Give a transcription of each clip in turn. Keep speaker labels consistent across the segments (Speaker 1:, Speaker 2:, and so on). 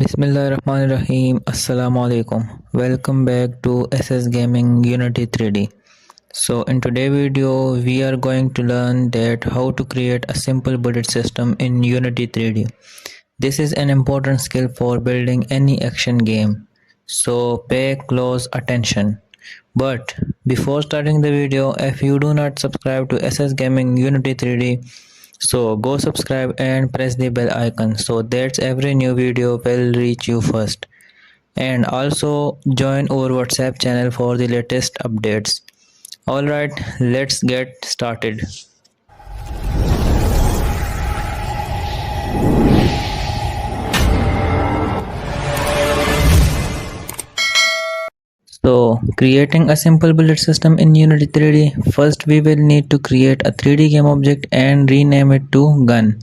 Speaker 1: Bismillahirrahmanirrahim. Assalamu alaikum. Welcome back to SS Gaming Unity 3D. So in today's video we are going to learn that how to create a simple bullet system in Unity 3D. This is an important skill for building any action game. So pay close attention. But before starting the video, if you do not subscribe to SS Gaming Unity 3D, so go subscribe and press the bell icon so that every new video will reach you first. And also join our WhatsApp channel for the latest updates. Alright, let's get started. So creating a simple bullet system in Unity 3D, first we will need to create a 3D game object and rename it to gun.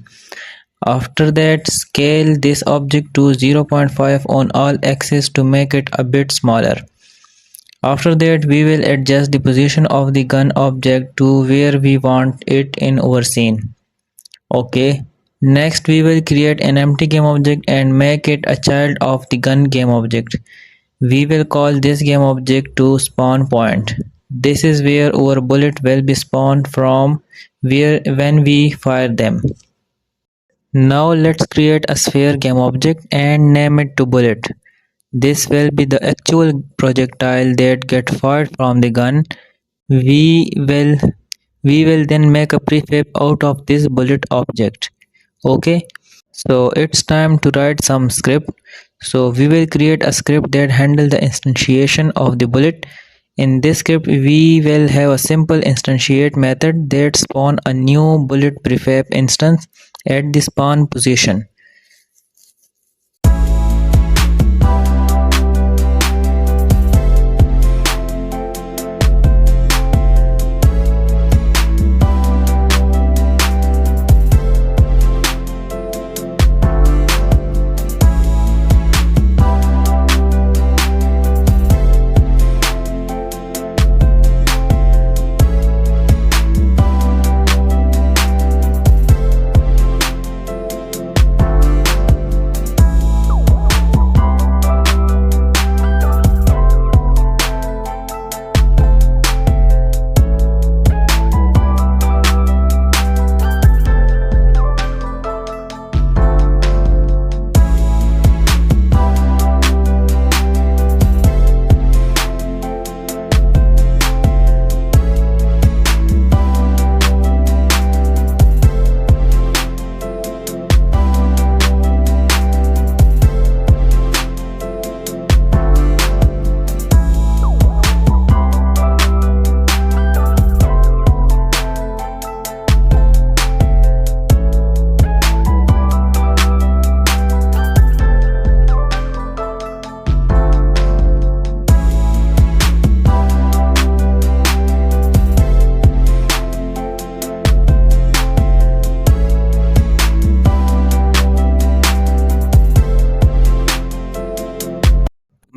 Speaker 1: After that, scale this object to 0.5 on all axes to make it a bit smaller. After that, we will adjust the position of the gun object to where we want it in our scene. Okay. Next, we will create an empty game object and make it a child of the gun game object. We will call this game object to spawn point. This is where our bullet will be spawned from when we fire them. Now let's create a sphere game object and name it to bullet. This will be the actual projectile that get fired from the gun. We will then make a prefab out of this bullet object. Okay. So it's time to write some script. So we will create a script that handle the instantiation of the bullet. In this script, we will have a simple instantiate method that spawn a new bullet prefab instance at the spawn position.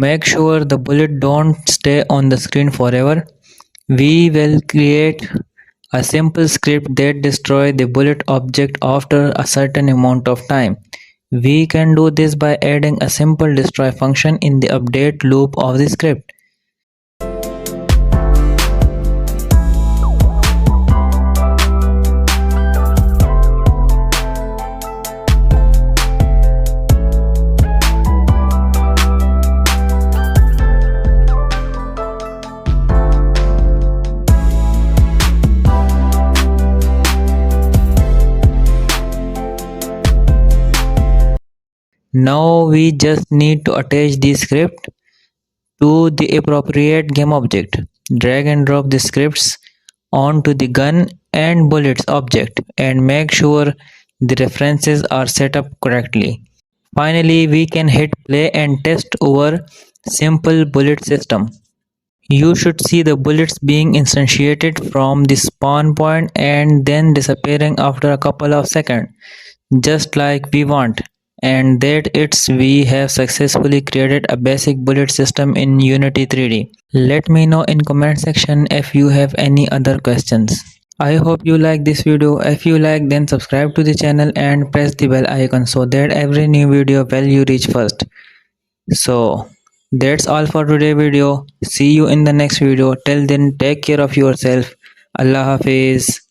Speaker 1: Make sure the bullet don't stay on the screen forever. We will create a simple script that destroys the bullet object after a certain amount of time. We can do this by adding a simple destroy function in the update loop of the script. Now we just need to attach the script to the appropriate game object. Drag and drop the scripts onto the gun and bullets object and make sure the references are set up correctly. Finally, we can hit play and test our simple bullet system. You should see the bullets being instantiated from the spawn point and then disappearing after a couple of seconds, just like we want. And we have successfully created a basic bullet system in Unity 3D. Let me know in comment section if you have any other questions. I hope you like this video. If you like, then subscribe to the channel and press the bell icon so that every new video will you reach first. So that's all for today video. See you in the next video. Till then, take care of yourself. Allah Hafiz.